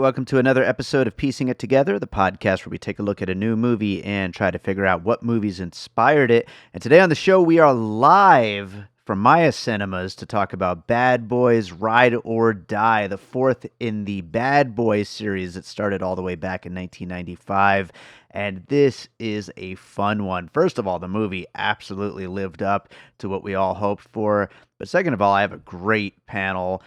Welcome to another episode of Piecing It Together, the podcast where we take a look at a new movie and try to figure out what movies inspired it. And today on the show, we are live from Maya Cinemas to talk about Bad Boys Ride or Die, the fourth in the Bad Boys series that started all the way back in 1995. And this is a fun one. First of all, the movie absolutely lived up to what we all hoped for. But second of all, I have a great panel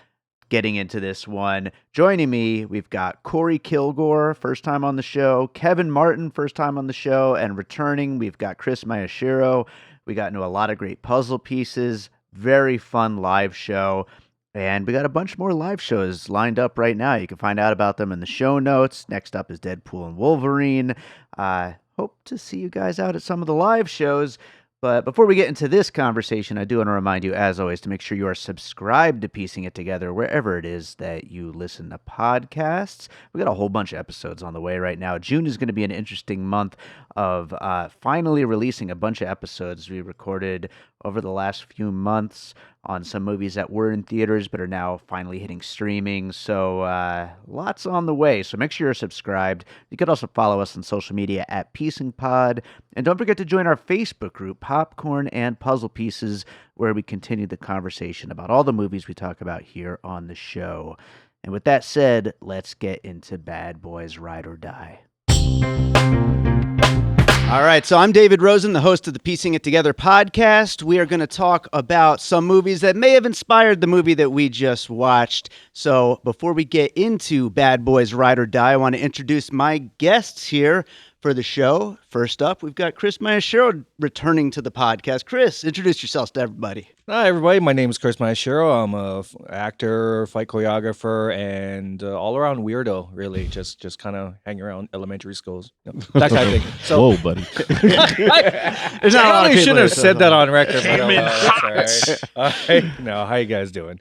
getting into this one. Joining me, we've got Korey Kilgore, first time on the show, Kevin Martin, first time on the show, and returning, we've got Kris Mayeshiro. We got into a lot of great puzzle pieces, very fun live show, and we got a bunch more live shows lined up right now. You can find out about them in the show notes. Next up is Deadpool and Wolverine. Hope to see you guys out at some of the live shows. But before we get into this conversation, I do want to remind you, as always, to make sure you are subscribed to Piecing It Together wherever it is that you listen to podcasts. We got a whole bunch of episodes on the way right now. June is going to be an interesting month of finally releasing a bunch of episodes we recorded over the last few months on some movies that were in theaters but are now finally hitting streaming. So lots on the way. So make sure you're subscribed. You could also follow us on social media at PiecingPod. And don't forget to join our Facebook group, Popcorn and Puzzle Pieces, where we continue the conversation about all the movies we talk about here on the show. And with that said, let's get into Bad Boys Ride or Die. All right, so I'm David Rosen, the host of the Piecing It Together podcast. We are going to talk about some movies that may have inspired the movie that we just watched. So before we get into Bad Boys Ride or Die, I want to introduce my guests here for the show. First up, we've got Kris Mayeshiro returning to the podcast. Kris, introduce yourself to everybody. Hi, everybody. My name is Kris Mayeshiro. I'm a actor, fight choreographer, and all-around weirdo, really. Just kind of hang around elementary schools. That kind of thing. So, whoa, buddy. I probably should have said that on record. But that's all right. No, how you guys doing?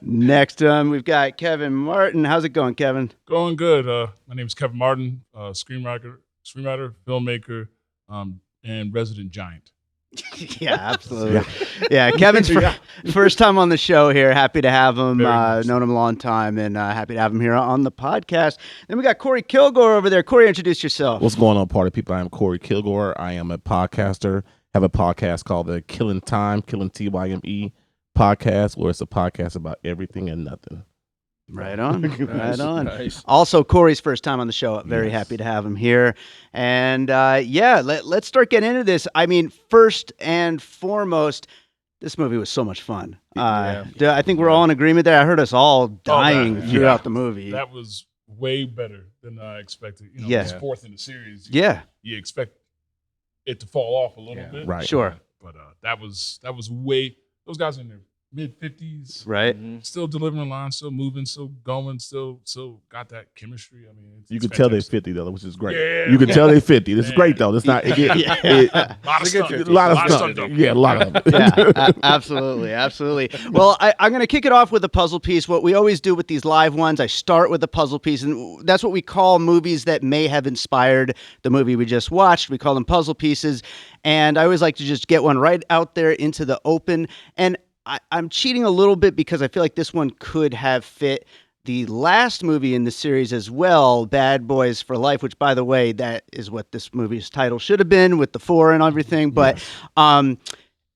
Next, we've got Kevin Martin. How's it going, Kevin? Going good. My name is Kevin Martin, screenwriter, filmmaker, and resident giant. Yeah, absolutely. Yeah, Kevin's first time on the show here. Happy to have him. Known him a long time, and happy to have him here on the podcast. Then we got Korey Kilgore over there. Korey, introduce yourself. What's going on, party people? I am Korey Kilgore. I am a podcaster. Have a podcast called the Killing Time, Killing Tyme podcast, where it's a podcast about everything and nothing. Right on. Right on. Nice. Also, Korey's first time on the show. Very happy to have him here. And let's start getting into this. I mean, first and foremost, this movie was so much fun. I think we're all in agreement there. I heard us all dying throughout the movie. That was way better than I expected. You know, Yeah. it's fourth in the series. Yeah. You expect it to fall off a little bit. Right. Sure. But that was way. Those guys in their mid-50s. Right. Still delivering lines, still moving, still going, still got that chemistry. I mean, You it's can tell they're fantastic. 50 though, which is great. Yeah. You can tell they're 50. This is great though. It's not. A lot of stuff. A lot of stuff. Yeah, a lot of them. Yeah, absolutely, absolutely. Well, I'm going to kick it off with a puzzle piece. What we always do with these live ones, I start with a puzzle piece, and that's what we call movies that may have inspired the movie we just watched. We call them puzzle pieces, and I always like to just get one right out there into the open. And I'm cheating a little bit because I feel like this one could have fit the last movie in the series as well, Bad Boys for Life, which, by the way, that is what this movie's title should have been with the 4 and everything. But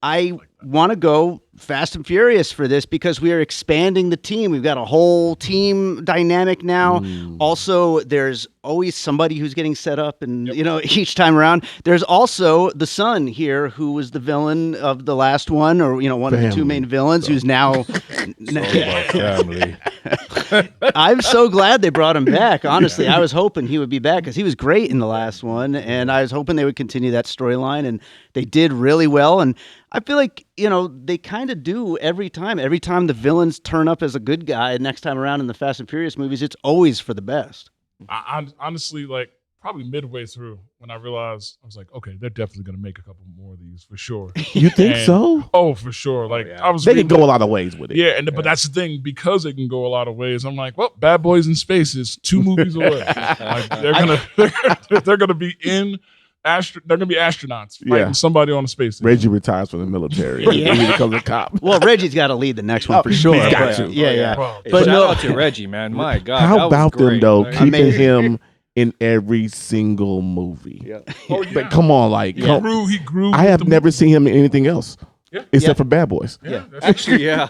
I want to go Fast and Furious for this because we are expanding the team. We've got a whole team dynamic now. Also, there's always somebody who's getting set up and, each time around. There's also the son here who was the villain of the last one or, one of the two main villains who's now... Family. I'm so glad they brought him back. Honestly, I was hoping he would be back because he was great in the last one, and I was hoping they would continue that storyline, and they did really well. And I feel like, they kind of do every time. Every time the villains turn up as a good guy, next time around in the Fast and Furious movies, it's always for the best. I honestly, probably midway through when I realized, I was like, okay, they're definitely going to make a couple more of these for sure. You think so? Oh, for sure. I was. They can go a lot of ways with it. Yeah, but that's the thing, because they can go a lot of ways. I'm like, well, Bad Boys in Space is 2 movies away. They're gonna be in they're gonna be astronauts fighting somebody on a space station. Reggie retires from the military. Yeah. He becomes a cop. Well, Reggie's got to lead the next one for sure. he's got but- to. yeah. Bro, Hey, But shout no- out to Reggie, man. My God, that How was about them great. though? Like, Keeping Amazing. him in every single movie. Yeah. Oh, yeah. But come on, like He grew. I have never seen him in anything else Yeah. except for Bad Boys. Yeah, that's Actually, yeah.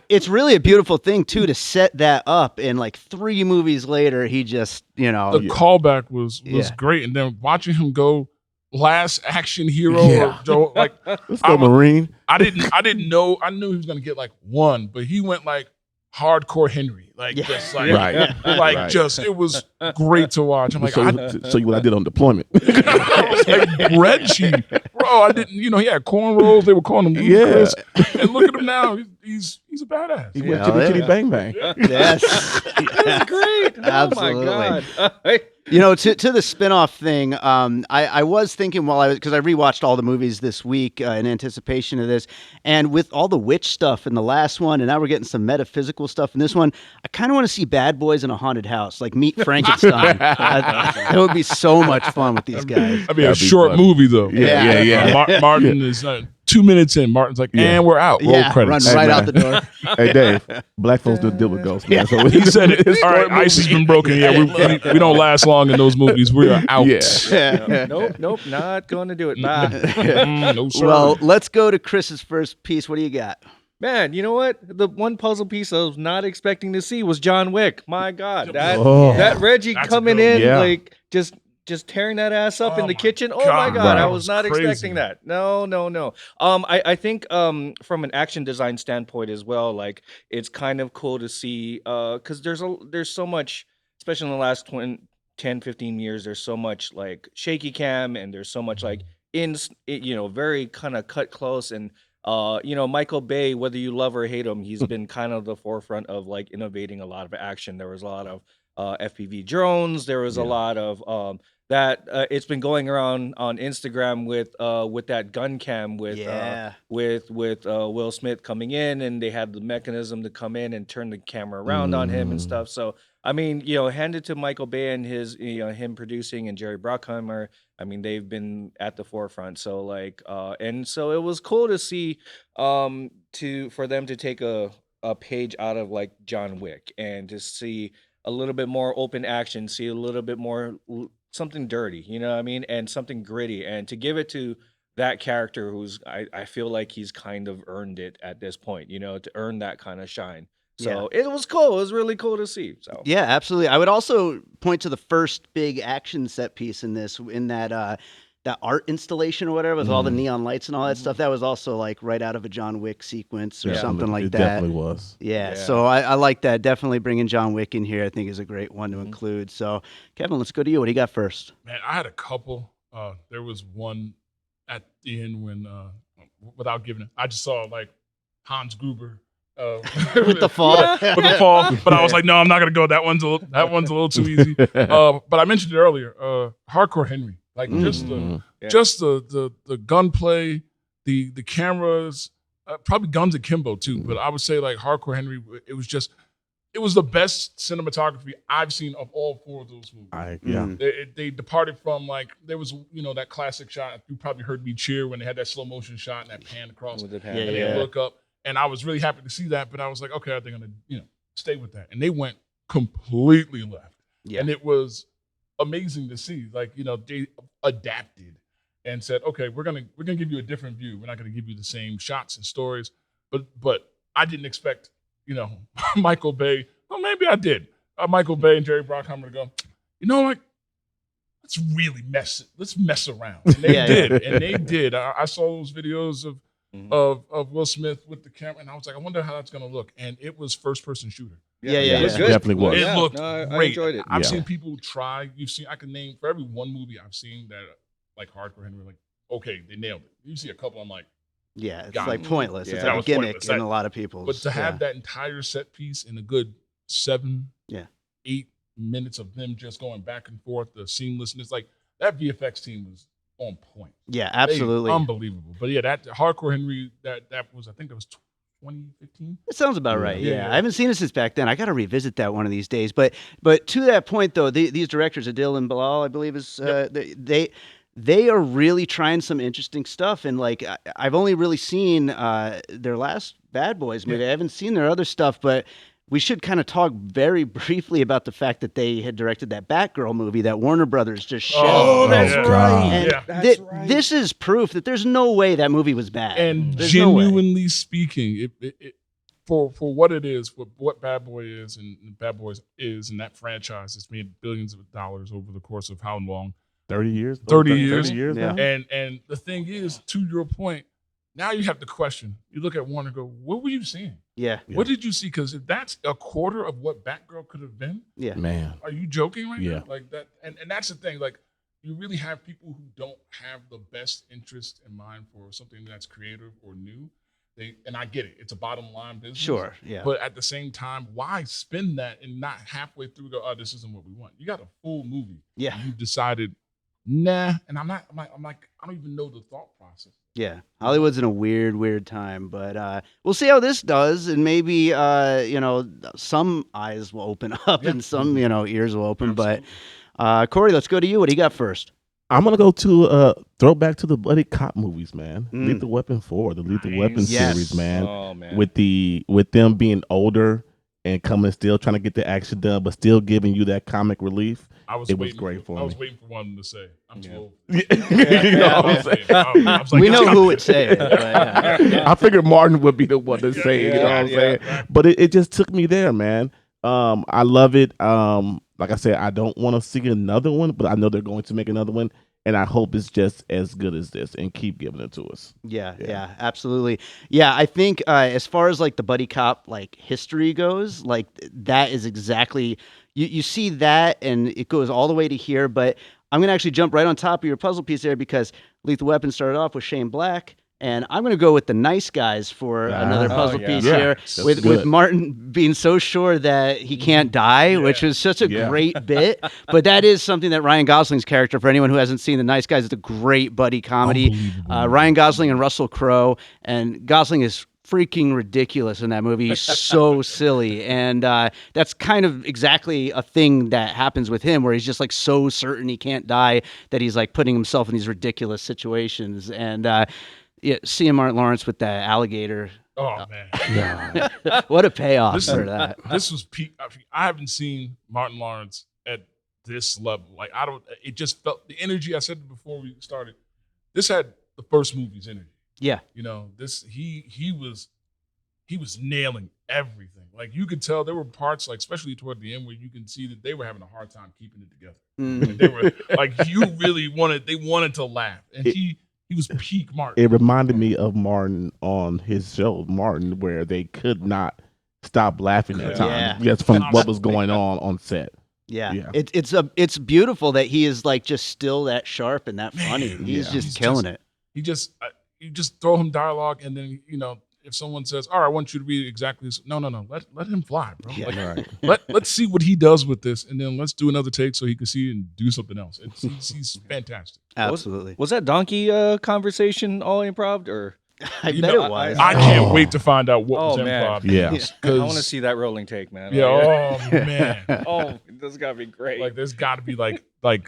It's really a beautiful thing too to set that up, and like 3 movies later, he just the callback was Yeah. great, and then watching him go last action hero. Yeah. Or Joe, like Let's go, Marine. I didn't know. I knew he was gonna get like 1, but he went like hardcore Henry, like Yeah. just like Right. like Right. just it was great to watch. I'm like, So what I did on deployment. I was like, Reggie, bro, I didn't, he had cornrows. They were calling him Yeah. Chris. And look at him now. He's a badass. He went Yeah, kitty yeah. kitty bang bang. yes, That's great. Absolutely. Oh my God. To the spinoff thing, I was thinking because I rewatched all the movies this week in anticipation of this, and with all the witch stuff in the last one, and now we're getting some metaphysical stuff in this one, I kind of want to see Bad Boys in a haunted house, like meet Frankenstein. That would be so much fun with these guys. I mean, a That'd be short funny. movie though. Yeah. Martin is 2 minutes in. Martin's like, and we're out. Roll Yeah, credits. run right Hey, out the door. Hey Dave, black folks don't deal with ghosts, man. So He said it. All right, ice has been broken. Yeah, we don't last long in those movies. We are out. Yeah. Nope, not going to do it. Nah. No, sir. Well, let's go to Chris's first piece. What do you got? Man, you know what? The one puzzle piece I was not expecting to see was John Wick. My God, that Oh. that Reggie That's a coming good in one. Yeah. like just tearing that ass up Oh in the my kitchen. Oh God, my God, I that was was not crazy. expecting that. No. I think from an action design standpoint as well, like it's kind of cool to see because there's so much, especially in the last 10, 15 years, there's so much like shaky cam and there's so much like very kind of cut close and Michael Bay, whether you love or hate him, he's been kind of the forefront of like innovating a lot of action. There was a lot of FPV drones. There was a lot of that. It's been going around on Instagram with that gun cam with Will Smith coming in, and they had the mechanism to come in and turn the camera around on him and stuff. So I mean, hand it to Michael Bay and his him producing and Jerry Bruckheimer. I mean, they've been at the forefront. So like, and so it was cool to see for them to take a page out of like John Wick and to see a little bit more open action, see a little bit more something dirty, you know what I mean, and something gritty, and to give it to that character who's I feel like he's kind of earned it at this point, to earn that kind of shine. So it was cool. It was really cool to see. So Yeah, absolutely. I would also point to the first big action set piece in this, in that art installation or whatever, with all the neon lights and all that stuff. That was also like right out of a John Wick sequence or something like it that. definitely was. Yeah, Yeah. so I like that. Definitely bringing John Wick in here, I think, is a great one to include. So, Kevin, let's go to you. What do you got first? Man, I had a couple. There was one at the end when, without giving it, I just saw like Hans Gruber With the fall. with the fall. But I was like, no, I'm not gonna go. That one's a little too easy. But I mentioned it earlier. Hardcore Henry, like just the gunplay, the cameras, probably guns akimbo too. But I would say like Hardcore Henry, it was the best cinematography I've seen of all 4 of those movies. They departed from like there was that classic shot. You probably heard me cheer when they had that slow motion shot and that pan across With the and pan, they look up. And I was really happy to see that, but I was like, okay, they're gonna stay with that. And they went completely left. Yeah. And it was amazing to see. Like they adapted and said, okay, we're gonna give you a different view. We're not gonna give you the same shots and stories. But I didn't expect Michael Bay. Well, maybe I did. Michael Bay and Jerry Bruckheimer to go, like, let's really let's mess around. And they did. And they did. I saw those videos of Will Smith with the camera, and I was like, I wonder how that's gonna look. And it was first person shooter. Yeah. It definitely was. It looked I great. enjoyed it. I've seen people try. I can name for every one movie I've seen that like Hardcore Henry, like, okay, they nailed it. You see a couple, I'm like, Yeah, it's God. like pointless. Yeah. It's That like a was gimmick pointless. in a lot of people's. but to have that entire set piece in a good 7-8 minutes of them just going back and forth, the seamlessness, like that VFX team was on point. Yeah, absolutely. Unbelievable. But yeah, that Hardcore Henry, that was, I think that was 2015. It sounds about right. Yeah, Yeah. yeah. I haven't seen it since back then. I got to revisit that one of these days. But to that point, though, these directors, Adil and Bilall, I believe, is they are really trying some interesting stuff. And like I've only really seen their last Bad Boys movie. I haven't seen their other stuff, but we should kind of talk very briefly about the fact that they had directed that Batgirl movie that Warner Brothers just shelved. Oh, that's yeah. right. And Yeah. That's right. this is proof that there's no way that movie was bad. And There's no way. genuinely speaking, it for what it is, for what Bad Boy is, and Bad Boys is, and that franchise, it's made billions of dollars over the course of how long? 30 years. 30 years. 30 years Yeah. now? And the thing is, to your point, now you have to question. You look at Warner and go, what were you seeing? Yeah. Yeah. What did you see? Because if that's a quarter of what Batgirl could have been, Yeah. Man. are you joking right Yeah. now? Like that, and that's the thing. Like, you really have people who don't have the best interest in mind for something that's creative or new. And I get it. It's a bottom line business. Sure. Yeah. But at the same time, why spend that and not halfway through go, oh, this isn't what we want? You got a full movie. Yeah. And you've decided, nah. And I'm like, I don't even know the thought process. Yeah, Hollywood's in a weird time, but we'll see how this does, and maybe some eyes will open up Yeah. and some ears will open. Absolutely. But Korey, let's go to you. What do you got first? I'm gonna go to throwback to the buddy cop movies, man. Mm. Lethal Weapon 4, the Lethal Nice. Weapon Yes. series, man. Oh man. With them being older and coming still trying to get the action done, but still giving you that comic relief. I was It was waiting great for I was me. waiting for one to say, I'm too Yeah. old. You know what I'm saying? I was like, We know "That's who not- would say it. But, yeah. I figured Martin would be the one to say it, you know what I'm Yeah, saying? yeah. But it just took me there, man. I love it. Like I said, I don't want to see another one, but I know they're going to make another one. And I hope it's just as good as this and keep giving it to us. Yeah, absolutely. Yeah, I think as far as like the buddy cop like history goes, like that is exactly you see that, and it goes all the way to here. But I'm gonna actually jump right on top of your puzzle piece there because Lethal Weapon started off with Shane Black. And I'm going to go with the nice guys for another puzzle piece Yeah, here, that's with good. Martin being so sure that he can't die, which was such a Yeah. great bit. But that is something that Ryan Gosling's character, for anyone who hasn't seen The Nice Guys, it's a great buddy comedy. Unbelievable. Ryan Gosling and Russell Crowe, and Gosling is freaking ridiculous in that movie. He's so silly, and that's kind of exactly a thing that happens with him, where he's just like so certain he can't die that he's like putting himself in these ridiculous situations. And seeing Martin Lawerence with that alligator, Oh man, what a payoff This- for that. this was peak. I haven't seen Martin Lawerence at this level. Like I don't. It just felt the energy. I said it before we started. This had the first movie's energy. Yeah, You know, this he was nailing everything. Like you could tell there were parts, like especially toward the end, where you can see that they were having a hard time keeping it together. Mm. Like, they were like you really wanted to laugh, and he was peak Martin. It reminded me of Martin on his show, Martin, where they could not stop laughing at times. Yeah. Just from what was going on set. Yeah. Yeah. It's beautiful that he is like just still that sharp and that funny. Man, He's yeah. just He's killing just- it. He just you just throw him dialogue, and then if someone says, "All right, I want you to be exactly this," no, let him fly, bro. Yeah. Like, Right. let's see what he does with this, and then let's do another take so he can see and do something else. He's fantastic. Absolutely. Was that donkey conversation all improv or? I You bet know, it was. I can't Oh. wait to find out what was Oh, man. improv. Yeah. I want to see that rolling take, man. Yeah. Like, Oh man. oh, this is gotta be great. Like there's got to be like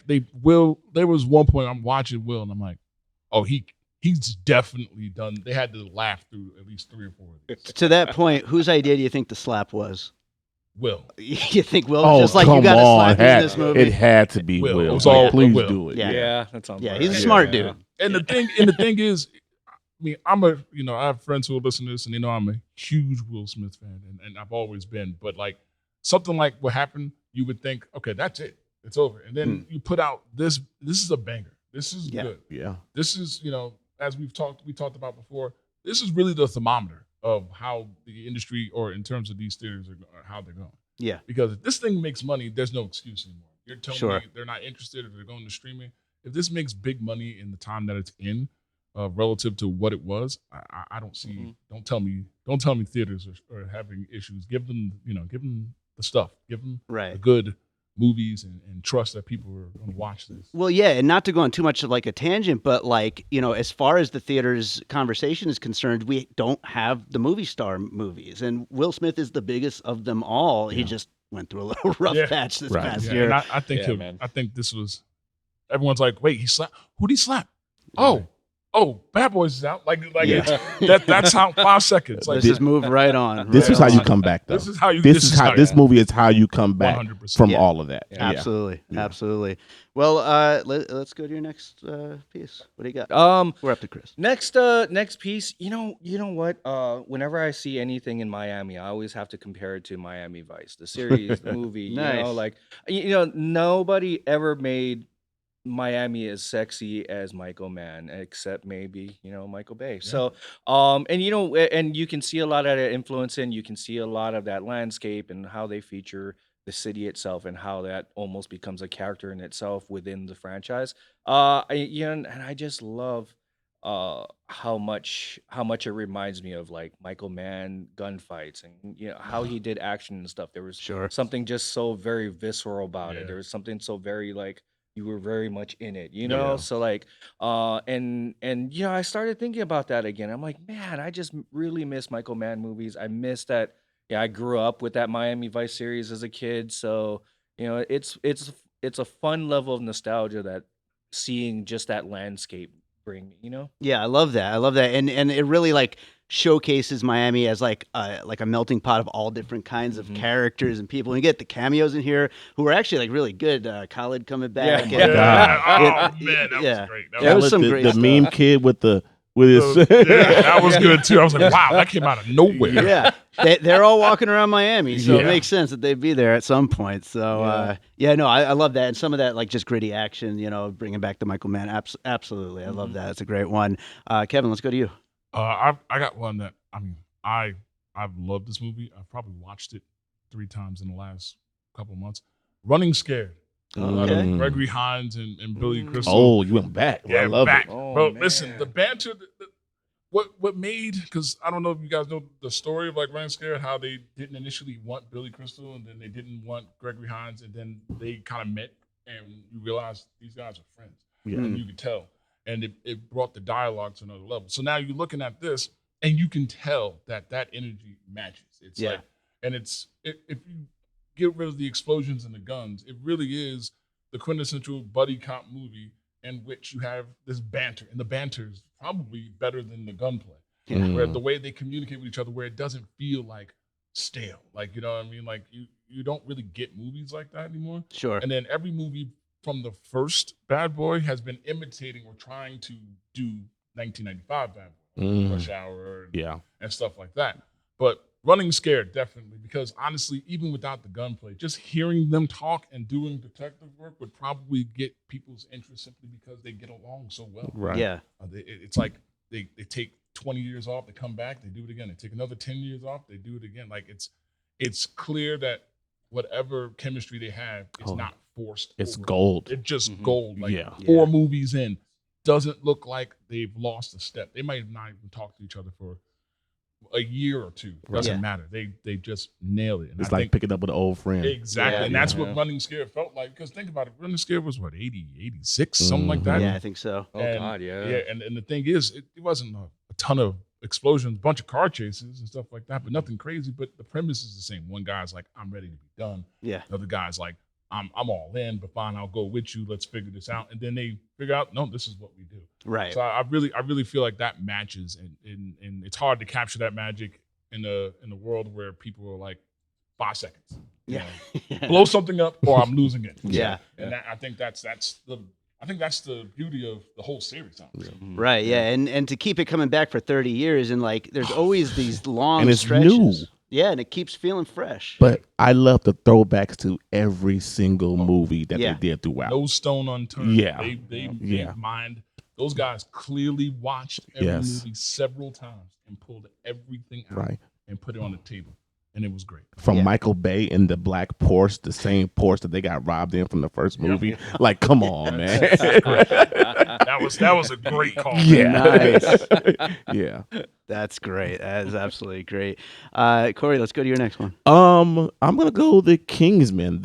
they will. There was one point I'm watching Will, and I'm like, oh, he's definitely done. They had to laugh through at least 3 or 4 of these. To that point, whose idea do you think the slap was? Will. You think Will? Oh, Just like come you got to on. slap in this movie. It had to be Will. Will. It was Like, all please Will. do it. Yeah. yeah, that sounds. Yeah, right. he's a smart Yeah. dude. And the thing is, I mean, I have friends who will listen to this, and they know I'm a huge Will Smith fan, and I've always been. But like something like what happened, you would think, okay, that's it, it's over, and then you put out this. This is a banger. This is Yeah. good. Yeah. This is, as we talked about before, this is really the thermometer of how the industry, or in terms of these theaters, are how they're going. Yeah. Because if this thing makes money, there's no excuse anymore. You're telling Sure. me they're not interested, if they're going to streaming. If this makes big money in the time that it's in, relative to what it was, I don't see. Mhm. Don't tell me theaters are having issues. Give them the stuff. Give them a Right. good movies and trust that people are going to watch this. Well, yeah, and not to go on too much of like a tangent, but like, as far as the theater's conversation is concerned, we don't have the movie star movies. And Will Smith is the biggest of them all. He just went through a little rough patch this past Yeah, year. and I think I think this was, everyone's like, wait, he slapped, who'd he slap? Oh, Bad Boys is out. That's how 5 seconds. Like, Let's just move right on. This is how you come back, though. This is how you. This movie is how you come back 100%. from all of that. Absolutely. Yeah. Absolutely. Well, let's go to your next piece. What do you got? We're up to Kris. Next piece. You know what? Whenever I see anything in Miami, I always have to compare it to Miami Vice, the series, the movie. Nice. Nobody ever made Miami as sexy as Michael Mann, except maybe Michael Bay. So and you can see a lot of that influence in. You can see a lot of that landscape and how they feature the city itself and how that almost becomes a character in itself within the franchise. And I just love how much it reminds me of like Michael Mann gunfights and how he did action and stuff. There was something just so very visceral about it. There was something so very like you were very much in it, so like and I started thinking about that again. I'm like, man, I just really miss Michael Mann movies. I miss that. I grew up with that Miami Vice series as a kid, so it's a fun level of nostalgia that seeing just that landscape bring me. Yeah, I love that. And it really like showcases Miami as like a melting pot of all different kinds of characters and people. And you get the cameos in here who are actually like really good. Khaled coming back. Oh man, that was great. That was some great the stuff. meme kid with his that was good too. I was like, wow, that came out of nowhere. Yeah, they're all walking around Miami, so it makes sense that they'd be there at some point. So I love that, and some of that like just gritty action, bringing back the Michael Mann. Absolutely, I love that. It's a great one. Kevin, let's go to you. I got one that I've loved this movie. I've probably watched it 3 times in the last couple of months. Running Scared. Gregory Hines and Billy Crystal. Oh, you went back. Yeah, I love back. it. Bro, listen, the banter, what made, because I don't know if you guys know the story of like Running Scared, how they didn't initially want Billy Crystal and then they didn't want Gregory Hines and then they kind of met and you realize these guys are friends. Yeah. And you could tell. And it brought the dialogue to another level. So now you're looking at this and you can tell that energy matches. It's like, and if you get rid of the explosions and the guns, it really is the quintessential buddy cop movie in which you have this banter, and the banter is probably better than the gunplay. Where the way they communicate with each other, where it doesn't feel like stale, like you know what I mean. Like you don't really get movies like that anymore. Sure. And then every movie from the first Bad Boy has been imitating or trying to do 1995 Bad Boy, Rush Hour, and stuff like that. But Running Scared, definitely, because honestly, even without the gunplay, just hearing them talk and doing detective work would probably get people's interest simply because they get along so well. Right. Yeah. It's like they take 20 years off, they come back, they do it again. They take another 10 years off, they do it again. Like it's clear that whatever chemistry they have is not forced. It's gold. It's just gold. Like 4 movies in, doesn't look like they've lost a step. They might have not even talked to each other for a year or 2. Doesn't matter. They just nailed it. And it's like picking up with an old friend. Exactly. And that's what Running Scared felt like. Because think about it, Running Scared was what, 80, 86, something like that? Yeah, I think so. God, yeah. Yeah, and the thing is, it wasn't a ton of explosions, a bunch of car chases and stuff like that, but nothing crazy. But the premise is the same. One guy's like, I'm ready to be done. Yeah. The other guy's like, I'm all in, but fine, I'll go with you. Let's figure this out. And then they figure out, no, this is what we do. Right. So I really feel like that matches, and it's hard to capture that magic in the world where people are like 5 seconds. Yeah. Blow something up or I'm losing it. Yeah. And I think that's the beauty of the whole series. Right, yeah, and to keep it coming back for 30 years, and like there's always these long and it's stretches. new. Yeah, and it keeps feeling fresh. But I love the throwbacks to every single movie that they did throughout. No stone unturned. Yeah. They mind. Those guys clearly watched every movie several times and pulled everything out and put it on the table. And it was great. From Michael Bay in the black Porsche, the same Porsche that they got robbed in from the first movie. Like, come on, man. that was a great call. Yeah. Nice. Yeah. That's great. That is absolutely great. Korey, let's go to your next one. I'm gonna go the Kingsman,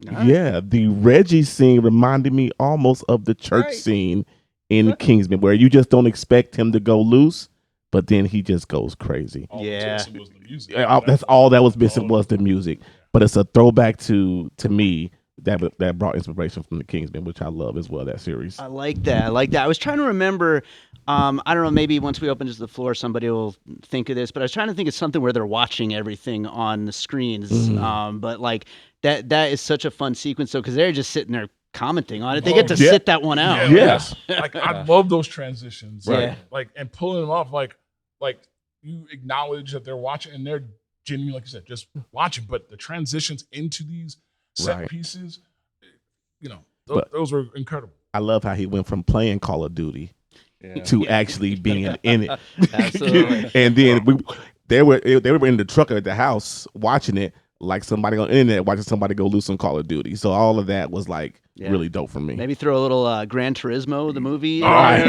Yeah, the Reggie scene reminded me almost of the church Right. scene in Kingsman, where you just don't expect him to go loose, but then he just goes crazy. All Yeah. that's missing was the music. That's all that was missing all- was the music. But it's a throwback to me that brought inspiration from the Kingsman, which I love as well. That series. I like that. I was trying to remember. I don't know. Maybe once we open this to the floor, somebody will think of this. But I was trying to think of something where they're watching everything on the screens. But like that is such a fun sequence, though, because they're just sitting there commenting on it. They get to yeah. sit that one out. Yes. Like I love those transitions. Right. Like and pulling them off. Like you acknowledge that they're watching and they're genuinely, like you said, just watching. But the transitions into these set Right. pieces, you know, But- those were incredible. I love how he went from playing Call of Duty Yeah. to actually being in it. Absolutely. And then they were in the truck at the house watching it like somebody on the internet watching somebody go loose on Call of Duty. So all of that was like Yeah. really dope for me. Maybe throw a little Gran Turismo, the movie. Right.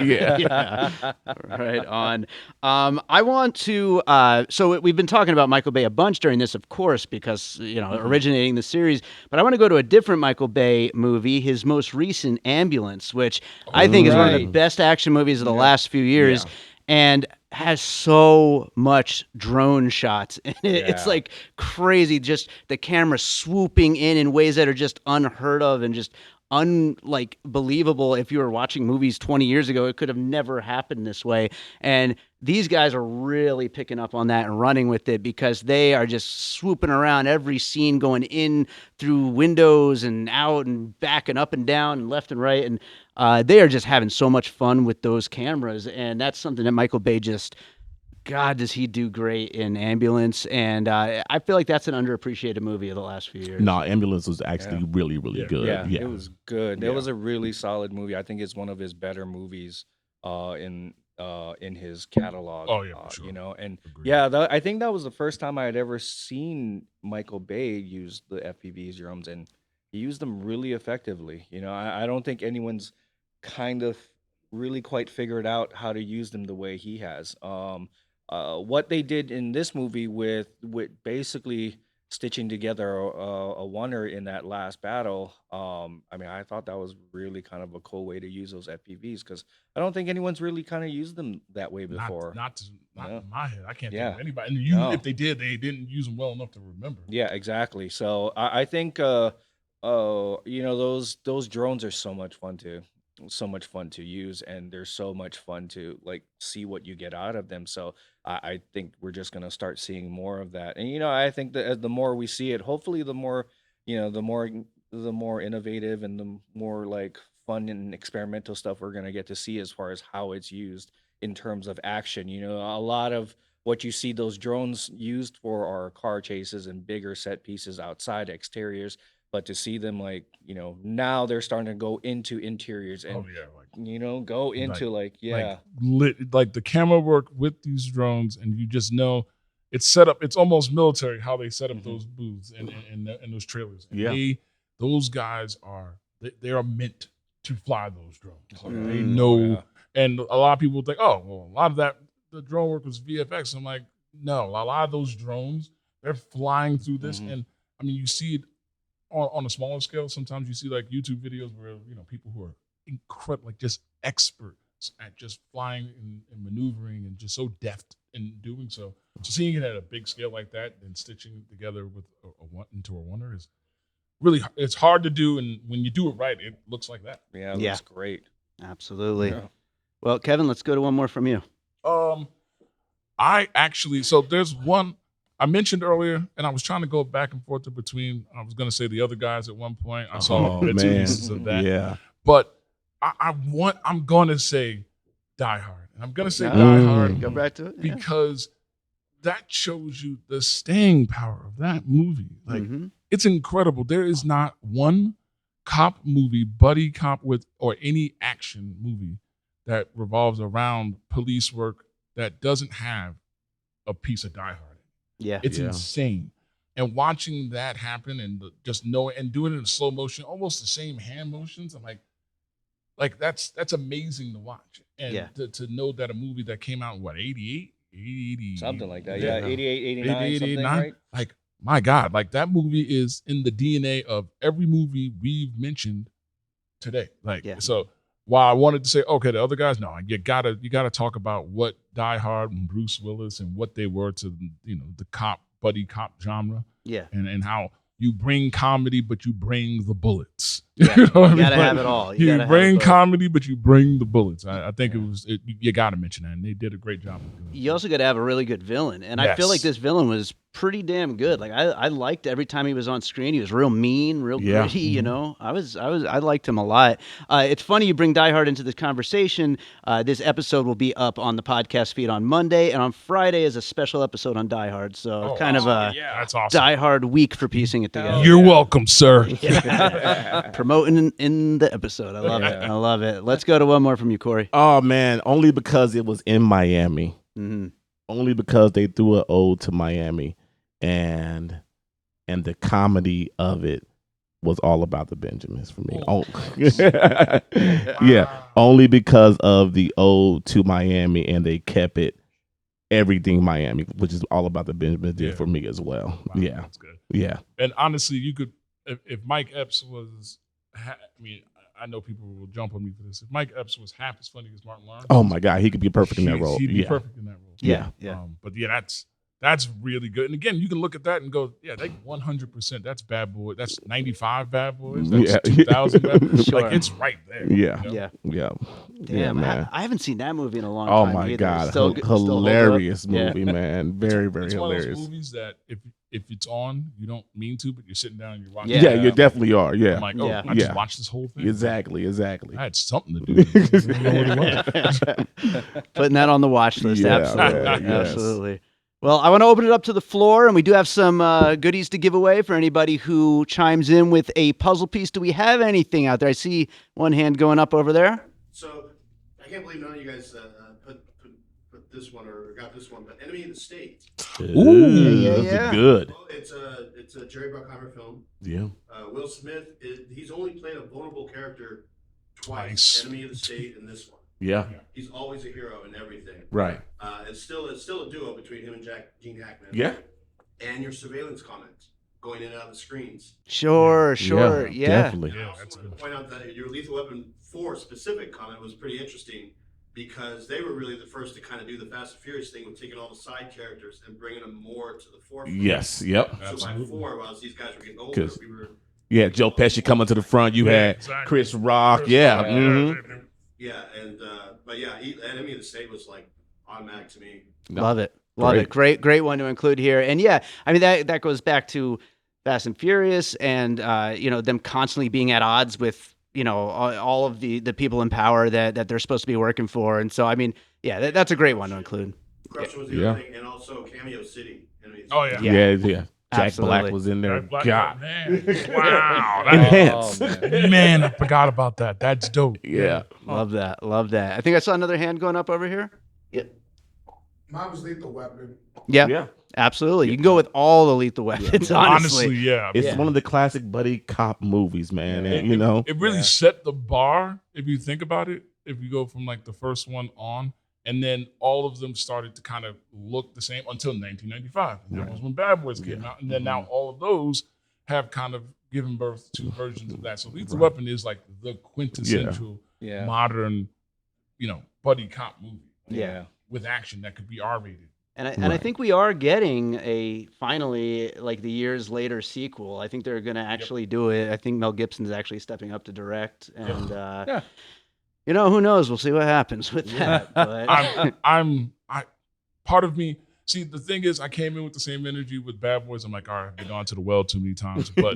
Yeah. Yeah. Right on. I want to. So we've been talking about Michael Bay a bunch during this, of course, because originating the series. But I want to go to a different Michael Bay movie, his most recent Ambulance, which I think is one of the Right. best action movies of the last few years, and has so much drone shots in it. It's Yeah. like crazy, just the camera swooping in ways that are just unheard of and just believable. If you were watching movies 20 years ago, it could have never happened this way. And these guys are really picking up on that and running with it, because they are just swooping around every scene, going in through windows and out and back and up and down and left and right. And they are just having so much fun with those cameras. And that's something that Michael Bay just, God, does he do great in Ambulance. And I feel like that's an underappreciated movie of the last few years. No, Ambulance was actually really, really Yeah. good. Yeah, Yeah. it was good. It Yeah. was a really solid movie. I think it's one of his better movies in his catalog. Oh, yeah, for sure. And Agreed. yeah, I think that was the first time I had ever seen Michael Bay use the FPVs drums, and he used them really effectively. I don't think anyone's kind of really quite figured out how to use them the way he has. What they did in this movie with basically stitching together a wonder in that last battle. I thought that was really kind of a cool way to use those FPVs, because I don't think anyone's really kind of used them that way before. Not Yeah. in my head. I can't Yeah. think of anybody. And No. if they did, they didn't use them well enough to remember. Yeah, exactly. So I think those drones are so much fun to use, and they're so much fun to like see what you get out of them. So I think we're just gonna start seeing more of that. And I think that the more we see it, hopefully the more innovative and the more like fun and experimental stuff we're gonna get to see as far as how it's used in terms of action. A lot of what you see those drones used for are car chases and bigger set pieces outside exteriors. But to see them now they're starting to go into interiors and Oh yeah, like go into like like the camera work with these drones, and you just know it's set up. It's almost military how they set up those booths and those trailers. And Yeah. those guys they are meant to fly those drones. Like, they Mm, know, yeah. and a lot of people think, oh, well, a lot of the drone work was VFX. I'm like, no, a lot of those drones, they're flying through this, and you see it on a smaller scale. Sometimes you see like YouTube videos where people who are incredible, like just experts at just flying and maneuvering and just so deft in doing so. So seeing it at a big scale like that and stitching it together with into a wonder is really, it's hard to do. And when you do it right, it looks like that. Yeah, it Yeah. looks great. Absolutely. Yeah. Well, Kevin, let's go to one more from you. I actually, so there's one I mentioned earlier, and I was trying to go back and forth between. I was going to say the other guys at one point. I saw bits and pieces of that. Yeah. But I'm going to say Die Hard. And I'm going to say Yeah. Die Hard Go back to it. Yeah. because that shows you the staying power of that movie. Like, Mhm. it's incredible. There is not one cop movie, buddy cop or any action movie that revolves around police work that doesn't have a piece of Die Hard. Yeah. It's Yeah. insane. And watching that happen and just knowing and doing it in slow motion, almost the same hand motions, I'm like that's amazing to watch. And Yeah. to know that a movie that came out in what, 88? 80, Something like that. Yeah. Yeah, 88, 89, 88, something, 89. right? Like my God, like that movie is in the DNA of every movie we've mentioned today. Like, so while I wanted to say, okay, the other guys, no, you gotta talk about what Die Hard and Bruce Willis and what they were to, you know, the buddy cop genre. Yeah. And how you bring comedy, but you bring the bullets. Yeah. You know what I You mean? gotta have it all. You gotta bring have it comedy, but you bring the bullets. I think you got to mention that, and they did a great job of doing it. You also got to have a really good villain, and I feel like this villain was pretty damn good. Like I liked every time he was on screen. He was real mean, real gritty. You know, I liked him a lot. It's funny you bring Die Hard into this conversation. This episode will be up on the podcast feed on Monday, and on Friday is a special episode on Die Hard. So kind of a that's awesome. Die Hard week for piecing it together. You're welcome, sir. Promoting in the episode. I love it. I love it. Let's go to one more from you, Korey. Oh man, only because it was in Miami. Mm-hmm. Only because they threw an ode to Miami, and the comedy of it was all about the Benjamins for me. Only because of the ode to Miami, and they kept it everything Miami, which is all about the Benjamins, did for me as well. Wow, that's good. Yeah. And honestly, you could, if Mike Epps was, I mean, I know people will jump on me for this. If Mike Epps was half as funny as Martin Lawrence, oh my God, he could be perfect in that role. He'd be perfect in that role. Yeah. But yeah, that's really good. And again, you can look at that and go, yeah, they 100%. That's Bad Boy. That's 95 Bad Boys. That's 2000 Bad Boys. Sure. Like it's right there. Yeah. You know? Yeah. Damn, man. I haven't seen that movie in a long Oh time. my either. God, Still hilarious hold up. movie, man. Very, very it's hilarious. One of those movies that if it's on, you don't mean to, but you're sitting down and you're watching. Yeah, you definitely are. Yeah. I'm like, oh, I just watched this whole thing. Exactly. I had something to do with it. I don't know what it was. Putting that on the watch list. Yeah, Absolutely. yes. Absolutely. Well, I want to open it up to the floor, and we do have some goodies to give away for anybody who chimes in with a puzzle piece. Do we have anything out there? I see one hand going up over there. So I can't believe none of you guys put this one or got this one, but Enemy of the State. Ooh, that's good. Well, it's a Jerry Bruckheimer film. Yeah. Will Smith he's only played a vulnerable character Twice. twice. Enemy of the State and this one. Yeah. He's always a hero in everything. Right. It's still a duo between him and Gene Hackman. Yeah. And your surveillance comments going in and out of the screens. Sure. Yeah. Definitely. I also wanted to point out that your Lethal Weapon 4 specific comment was pretty interesting because they were really the first to kind of do the Fast and Furious thing with taking all the side characters and bringing them more to the forefront. Yes. Yep. So Absolutely. by 4, while these guys were getting older, we were... Yeah, Joe Pesci coming to the front. You had exactly. Chris Rock. Yeah. Mm-hmm. Yeah, and but yeah, Enemy of the State was like automatic to me. Love it. Love it. Great one to include here. And yeah, I mean, that goes back to Fast and Furious and, them constantly being at odds with, all of the people in power that they're supposed to be working for. And so, I mean, yeah, that's a great one to include. Corruption was the other thing, and also Cameo City. Oh, yeah. Yeah. Jack Absolutely. Black was in there. Black, God. man. Wow. Enhance. Man, I forgot about that. That's dope. Yeah. Love that. I think I saw another hand going up over here. Mine was Lethal Weapon. Yeah. Absolutely. You can go with all the Lethal Weapons, honestly. Yeah. It's one of the classic buddy cop movies, man. And, It really set the bar, if you think about it, if you go from like the first one on, and then all of them started to kind of look the same until 1995. And that was when Bad Boys came out. And then now all of those have kind of given birth to versions of that. So Lethal Weapon is like the quintessential modern, buddy cop movie. Yeah. With action that could be R-rated. And I think we are getting finally like the years later sequel. I think they're going to actually do it. I think Mel Gibson's actually stepping up to direct, and who knows? We'll see what happens with that. But Part of me. See, the thing is, I came in with the same energy with Bad Boys. I'm like, all right, I've been gone to the well too many times, but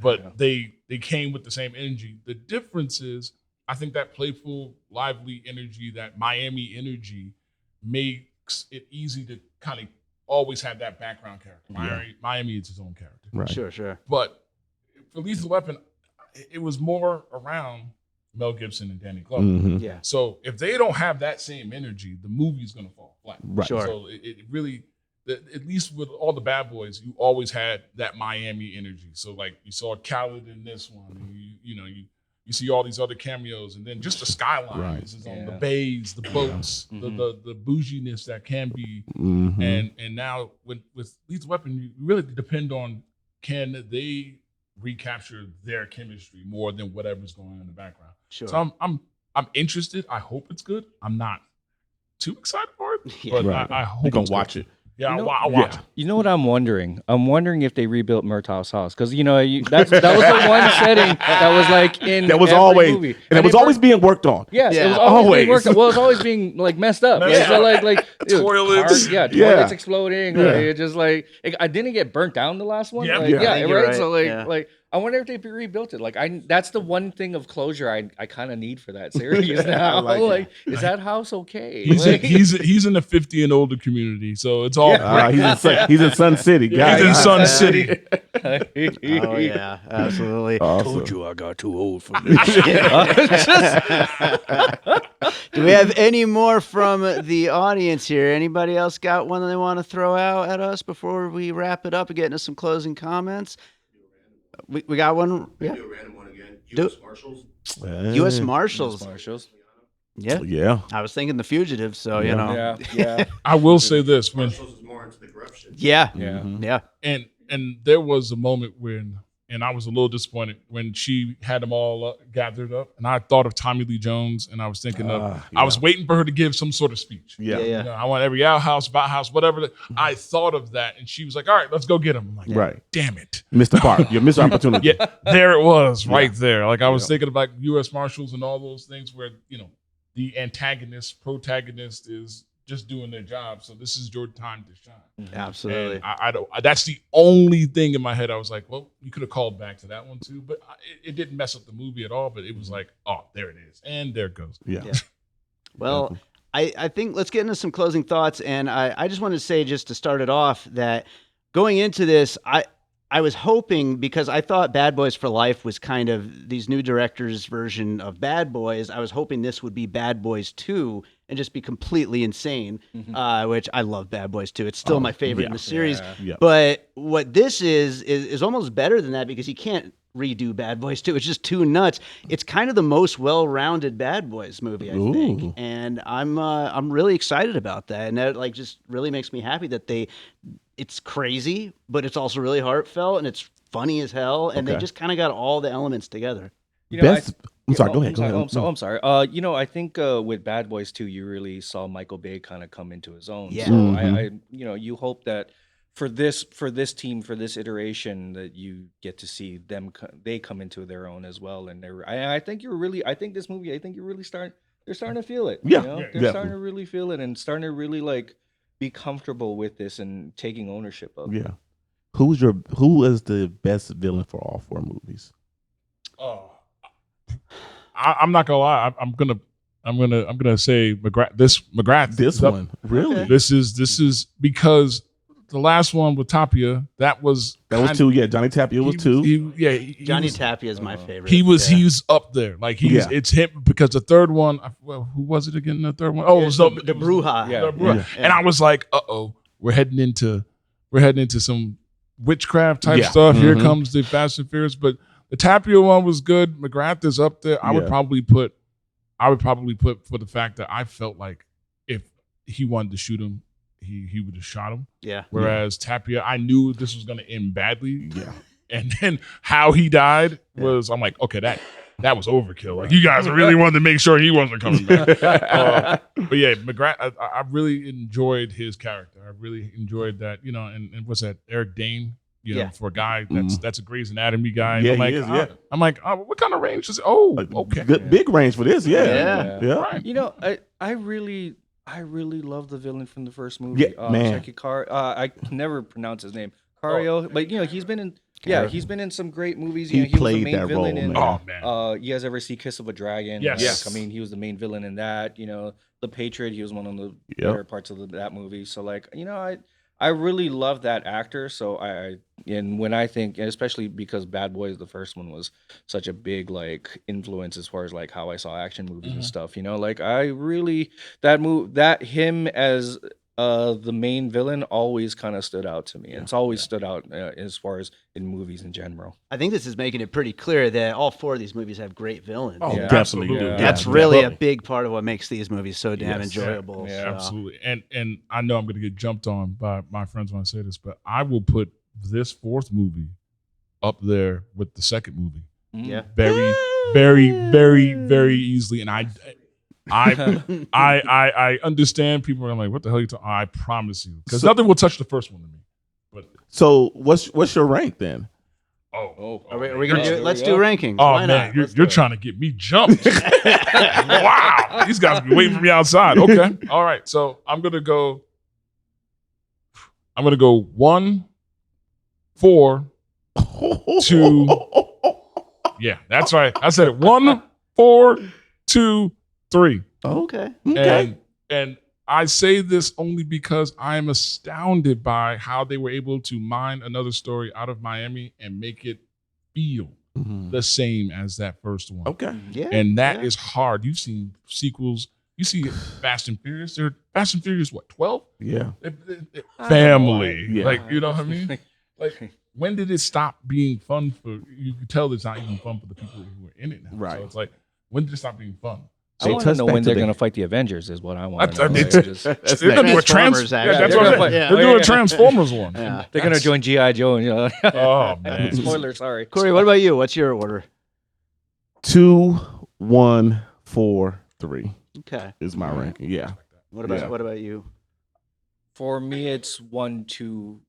But they came with the same energy. The difference is, I think that playful, lively energy, that Miami energy, makes it easy to kind of always have that background character. Miami is his own character. Right. Sure. But for Lethal Weapon, it was more around Mel Gibson and Danny Glover. Mm-hmm. Yeah. So if they don't have that same energy, the movie's going to fall flat. Right. Sure. So it really, at least with all the Bad Boys, you always had that Miami energy. So like you saw Khaled in this one, and you see all these other cameos, and then just the skylines is on the bays, the boats, the bouginess that can be, and now with Lethal Weapon, you really depend on can they recapture their chemistry more than whatever's going on in the background. Sure. So I'm interested. I hope it's good. I'm not too excited for it, Yeah. but I hope You're gonna it's watch good. it. Yeah, You know- I'll watch it. You know what I'm wondering? I'm wondering if they rebuilt Murtaugh's house because that was the one setting that was like in That was every always, movie. and it was they always being worked on. Yes, it Yeah, was always being always. worked on. Well, it was always being like messed up. Messed So up. like Toilets. toilets Yeah. exploding. Yeah. It just like I didn't get burnt down the last one. Yeah. Like, Yeah. yeah, I think you're right. right. So like Yeah. like I wonder if they rebuilt it. Like that's the one thing of closure I kind of need for that series now. like like is that house okay? He's Like- he's in the 50 and older community, so it's all He's in Sun City. he's guys. in Sun City. Oh yeah, absolutely. Awesome. you I got too old for this. Do we have any more from the audience here? Anybody else got one that they want to throw out at us before we wrap it up and get into some closing comments? We got one. Yeah. Do a random one again. Do- U.S. Marshals. U.S. Marshals. Marshalls. Yeah. Yeah. I was thinking The Fugitive, so you Yeah. know. Yeah. I will say this when Marshals is more into the corruption. Yeah. Yeah. Yeah. and there was a moment when, and I was a little disappointed when she had them all gathered up, and I thought of Tommy Lee Jones, and I was thinking of I was waiting for her to give some sort of speech. Yeah. Yeah. You know, I want every outhouse, house, whatever. I thought of that, and she was like, "All right, let's go get him." I'm like, Right. damn it. Mr. Park. Your missed opportunity. Yeah, there it was, right there. Like I was thinking about U.S. Marshals and all those things where the antagonist, protagonist is just doing their job. So this is your time to shine. Absolutely. And I don't. That's the only thing in my head. I was like, well, you could have called back to that one too, but it didn't mess up the movie at all. But it was like, oh, there it is, and there it goes. Yeah. Well, I think let's get into some closing thoughts. And I just wanted to say, just to start it off, that going into this, I was hoping, because I thought Bad Boys for Life was kind of these new directors' version of Bad Boys. I was hoping this would be Bad Boys 2 and just be completely insane, which I love Bad Boys 2. It's still my favorite in the series. Yeah. But what this is almost better than that, because you can't redo Bad Boys 2. It's just too nuts. It's kind of the most well-rounded Bad Boys movie, I think. Ooh. And I'm really excited about that. And that just really makes me happy that it's crazy, but it's also really heartfelt and it's funny as hell. And they Okay. just kind of got all the elements together. I'm sorry. Go ahead. I'm sorry. I think with Bad Boys 2, you really saw Michael Bay kind of come into his own. Yeah. So Mhm. you hope that for this team, for this iteration, that you get to see them. They come into their own as well, and I think this movie. I think they're starting to feel it. Yeah, they're definitely. starting to really feel it and starting to really like be comfortable with this and taking ownership of it. Yeah. Who is the best villain for all 4 movies? Oh, I'm not gonna lie. I'm gonna say McGrath. McGrath. This one, really? Okay. This is because the last one with Tapia, that was 2. Yeah, Johnny Tapia was 2. He Johnny was, Tapia is my favorite. He's up there. Like Yeah. it's him, because the third one. Well, who was it again? The third one. Oh, it was the it was Bruja. Yeah. the Bruja. Yeah. And I was like, we're heading into some witchcraft type Yeah. stuff. Here Mhm. comes the Fast and Furious. But the Tapia one was good. McGrath is up there. I would Yeah. probably put for the fact that I felt like if he wanted to shoot him, he would have shot him. Yeah. Whereas Tapia, I knew this was going to end badly. Yeah. And then how he died was, I'm like, okay, that was overkill. Like, you guys really wanted to make sure he wasn't coming back. But yeah, McGrath, I really enjoyed his character. I really enjoyed that, and what's that, Eric Dane? Yeah. For a guy that's a Grey's Anatomy guy. Yeah, I'm like, he is, yeah. I'm like, what kind of range is it? Oh, okay. Good, big range for this. Yeah. Yeah. Right. I really love the villain from the first movie. Yeah, man. I can never pronounce his name. Cario, but he's been in he's been in some great movies. He He was the played main that villain role, in. man. Oh, man. You guys ever see Kiss of a Dragon? Yes. Like, Yes. I mean, he was the main villain in that. The Patriot. He was one of the Yep. better parts of that movie. So I really love that actor. So when I think, and especially because Bad Boys, the first one, was such a big influence as far as how I saw action movies and stuff. I really that him as The main villain always kind of stood out to me. It's always stood out as far as in movies in general. I think this is making it pretty clear that all 4 of these movies have great villains. Oh, Yeah. definitely do. Yeah. That's Yeah, really a definitely. big part of what makes these movies so damn Yes. enjoyable. Yeah, so. Absolutely. And I know I'm going to get jumped on by my friends when I say this, but I will put this 4th movie up there with the 2nd movie. Yeah. Very, very, very, very easily. And I understand people are like, what the hell are you talking? I promise you. Because nothing will touch the first one to me. But So what's your rank then? Are we gonna Oh, do there it? Let's we do go. rankings. Oh Why man, not? you're, Let's you're do it. trying to get me jumped. Wow, these guys be waiting for me outside. Okay, all right. So I'm gonna go 1, 4, 2. Yeah, that's right. I said it. 1, 4, 2, 3. Okay. And I say this only because I am astounded by how they were able to mine another story out of Miami and make it feel Mhm. the same as that first one. Okay. Yeah. And that is yeah. hard. You've seen sequels. You see Fast and Furious. They're Fast and Furious, what, 12? Yeah. Family. Yeah. Like, you know what I mean? Like, when did it stop being fun for, you can tell it's not even fun for the people who are in it now. Right. So it's like, when did it stop being fun? I want to touch know back when to they're the- going to fight the Avengers is what I want to I know. mean, Like, just- That's They're gonna do a Transformers, yeah, actually. that's Yeah, what they're I'm gonna saying. fight- They're oh, doing yeah. a Transformers one. Yeah. they're going to join G.I. Joe. And, Oh man. Spoiler, sorry. Corey, what about you? What's your order? 2, 1, 4, 3 Okay. is my ranking. Yeah. What about Yeah. what about you? For me, it's 1, 2,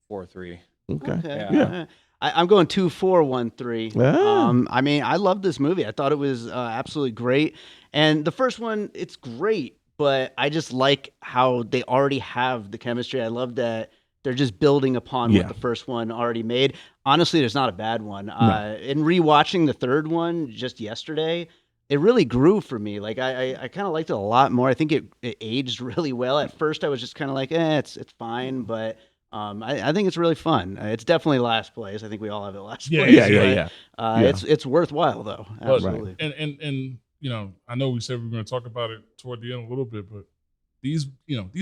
4, 3. Okay. Yeah. I'm going 2, 4, 1, 3. Ah. I mean, I love this movie. I thought it was absolutely great. And the first one, it's great, but I just like how they already have the chemistry. I love that they're just building upon Yeah. what the first one already made. Honestly, there's not a bad one. In rewatching the third one just yesterday, it really grew for me. Like I kind of liked it a lot more. I think it aged really well. At first, I was just kind of like, it's fine, but I think it's really fun. It's definitely last place. I think we all have it last Yeah, place. Yeah. yeah, Yeah. but, Yeah. It's worthwhile though. But- Absolutely. And you know, I know we said we were going to talk about it toward the end a little bit, but these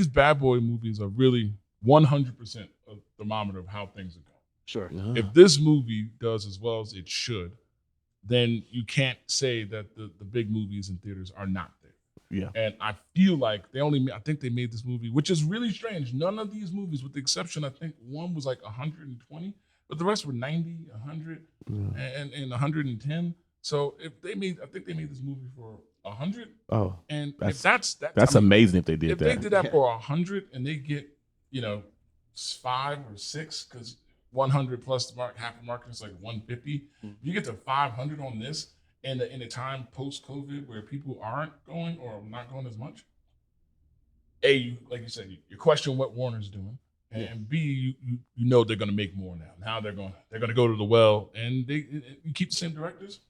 bad boy movies are really 100% a thermometer of how things are going. Sure. If this movie does as well as it should, then you can't say that the big movies in theaters are not there. Yeah. And I feel like I think they made this movie, which is really strange. None of these movies, with the exception, I think one was like 120, but the rest were 90, 100, and 110. So I think they made this movie for 100. Oh, And if that's I mean, amazing if they did if that. they did that Yeah. for 100 and they get 5 or 6, because 100 plus half the market is like 150. You get to 500 on this in a time post COVID where people aren't going or not going as much. Like you said, you question what Warner's doing, and B, you know they're going to make more now. Now they're going to go to the well, and you keep the same directors.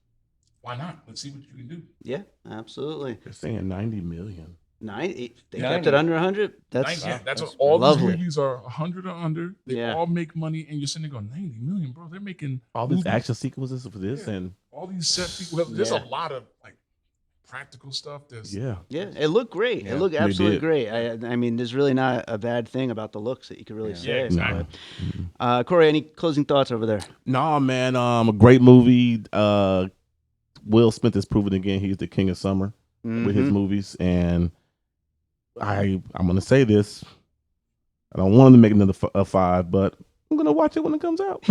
Why not? Let's see what you can do. Yeah, absolutely. They're saying 90 million. 90. They 90. kept it under 100. That's That's what that's all lovely. these movies are 100 or under. They Yeah. all make money, and you're sitting there going, 90 million, bro. They're making All these movies. action sequences for this, Yeah. and All these set people. There's Yeah. a lot of like practical stuff. There's Yeah, it looked great. Yeah, It looked they absolutely did. great. I mean, there's really not a bad thing about the looks that you could really Yeah. say. Yeah, exactly. But, Corey, any closing thoughts over there? no, man, a great movie. Will Smith has proven again he's the king of summer with his Mhm. movies, and I'm gonna say this. I don't want him to make another 5, but I'm gonna watch it when it comes out.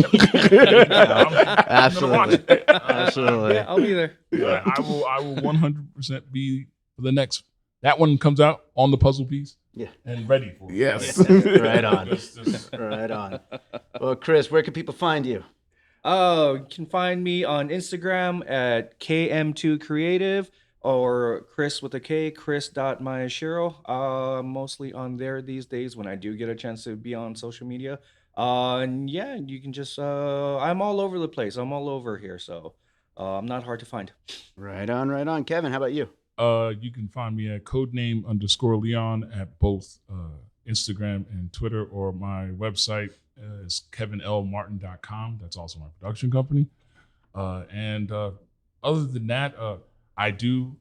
Absolutely. Absolutely. Yeah, I'll be there. Yeah, I will 100% be for the next. That one comes out on the puzzle piece. Yeah. And ready for it. Yes. Right on. Just- Right on. Well, Chris, where can people find you? You can find me on Instagram at KM2Creative or Kris with a K, Kris.Mayeshiro. Mostly on there these days when I do get a chance to be on social media. And yeah, you can just, I'm all over the place. I'm all over here. So I'm not hard to find. Right on, right on. Kevin, how about you? You can find me at codename_Leon at both Instagram and Twitter, or my website is kevinlmartin.com. That's also my production company. And other than that, I do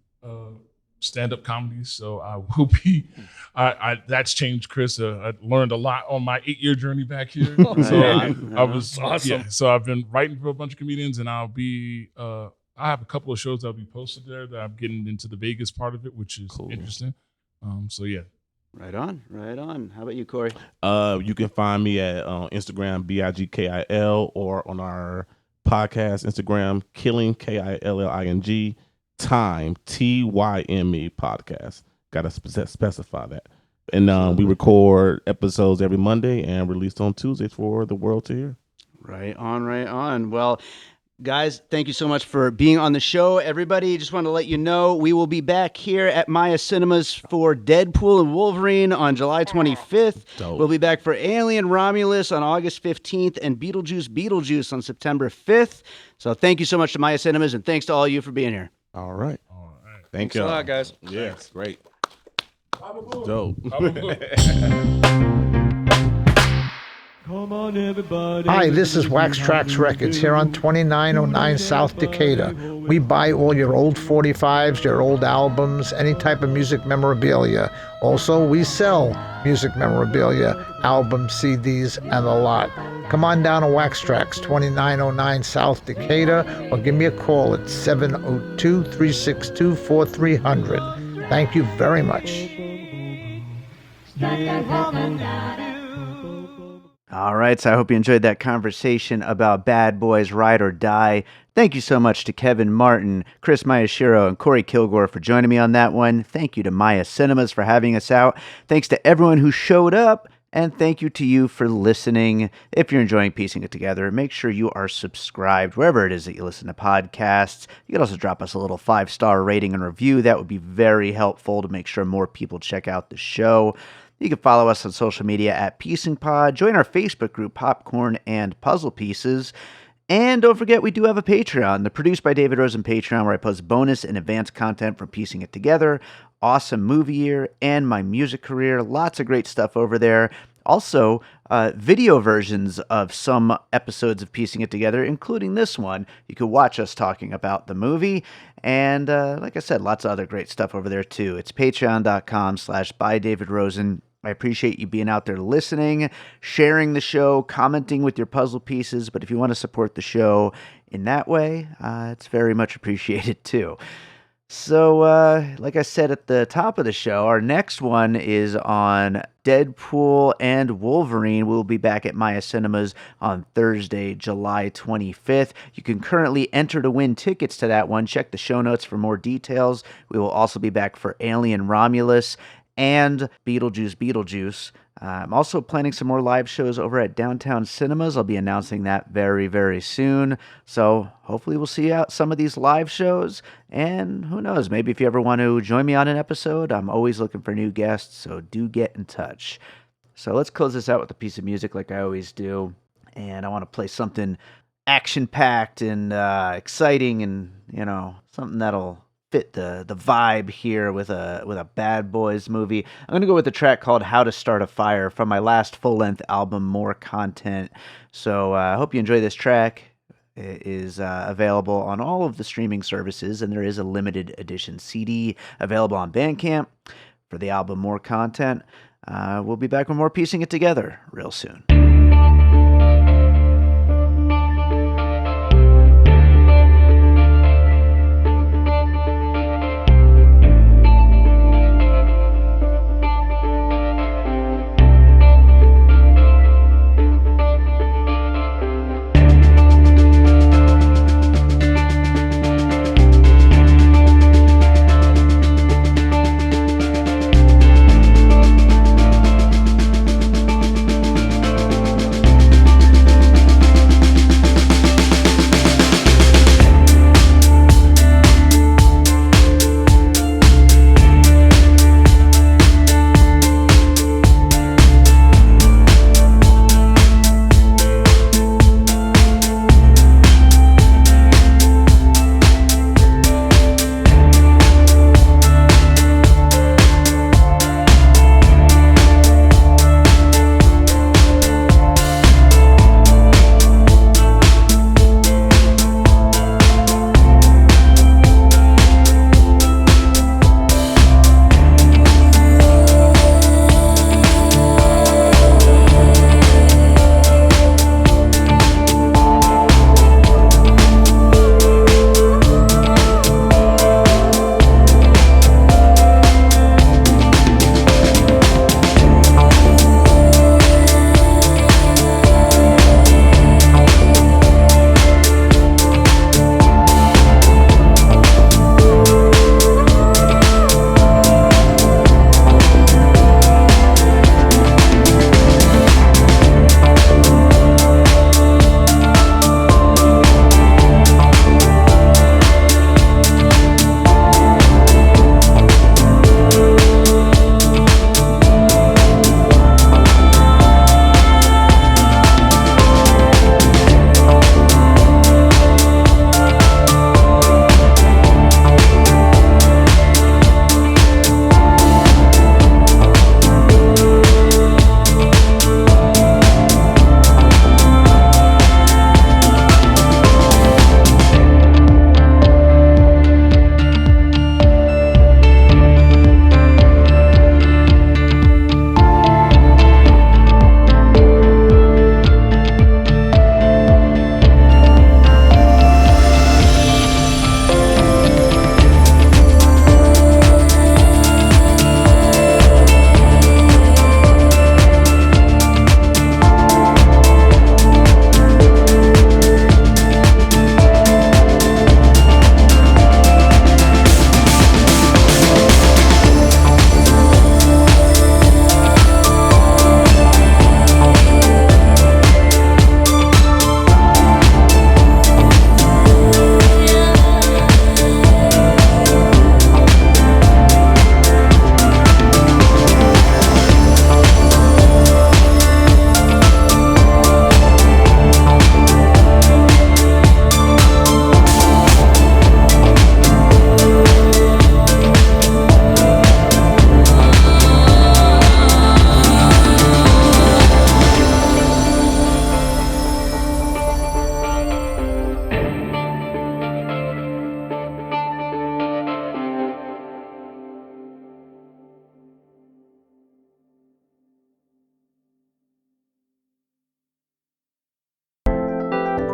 stand-up comedy. So I will be. That's changed, Chris. I learned a lot on my 8-year journey back here. So I was awesome. Yeah. So I've been writing for a bunch of comedians, and I'll be. I have a couple of shows that'll be posted there that I'm getting into the Vegas part of it, which is interesting. So yeah. Right on, right on. How about you, Korey? You can find me at Instagram BIGKIL, or on our podcast Instagram Killing KILLING Time TYME podcast. Gotta specify that. And we record episodes every Monday and release on Tuesdays for the world to hear. Right on, right on. Well, guys, thank you so much for being on the show. Everybody, just want to let you know we will be back here at Maya Cinemas for Deadpool and Wolverine on July 25th. Dope. We'll be back for Alien Romulus on August 15th and Beetlejuice on September 5th. So thank you so much to Maya Cinemas, and thanks to all of you for being here. All right. Thank Thanks a lot, guys. Yes, great. Dope. Come on, everybody. Hi, this is Wax Trax Records here on 2909 South Decatur. We buy all your old 45s, your old albums, any type of music memorabilia. Also, we sell music memorabilia, albums, CDs, and a lot. Come on down to Wax Trax, 2909 South Decatur, or give me a call at 702-362-4300. Thank you very much. All right, so I hope you enjoyed that conversation about Bad Boys Ride or Die. Thank you so much to Kevin Martin, Kris Mayeshiro, and Korey Kilgore for joining me on that one. Thank you to Maya Cinemas for having us out. Thanks to everyone who showed up, and thank you to you for listening. If you're enjoying piecing it together, make sure you are subscribed wherever it is that you listen to podcasts. You can also drop us a little 5-star rating and review. That would be very helpful to make sure more people check out the show. You can follow us on social media at Piecing Pod. Join our Facebook group, Popcorn and Puzzle Pieces. And don't forget, we do have a Patreon, the Produced by David Rosen Patreon, where I post bonus and advanced content from Piecing It Together, Awesome Movie Year, and my music career. Lots of great stuff over there. Also, video versions of some episodes of Piecing It Together, including this one. You can watch us talking about the movie. And like I said, lots of other great stuff over there, too. It's patreon.com/bydavidrosen. I appreciate you being out there listening, sharing the show, commenting with your puzzle pieces. But if you want to support the show in that way, it's very much appreciated, too. So, like I said at the top of the show, our next one is on Deadpool and Wolverine. We'll be back at Maya Cinemas on Thursday, July 25th. You can currently enter to win tickets to that one. Check the show notes for more details. We will also be back for Alien Romulus and Beetlejuice. I'm also planning some more live shows over at Downtown Cinemas. I'll be announcing that very, very soon. So hopefully we'll see you out some of these live shows. And who knows, maybe if you ever want to join me on an episode, I'm always looking for new guests, so do get in touch. So let's close this out with a piece of music like I always do. And I want to play something action-packed and exciting and, something that'll fit the vibe here with a Bad Boys movie. I'm going to go with a track called How to Start a Fire from my last full-length album, More Content. So I hope you enjoy this track. It is available on all of the streaming services, and there is a limited edition CD available on Bandcamp for the album More Content. We'll be back with more Piecing It Together real soon.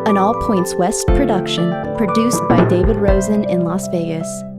an All Points West production, produced by David Rosen in Las Vegas.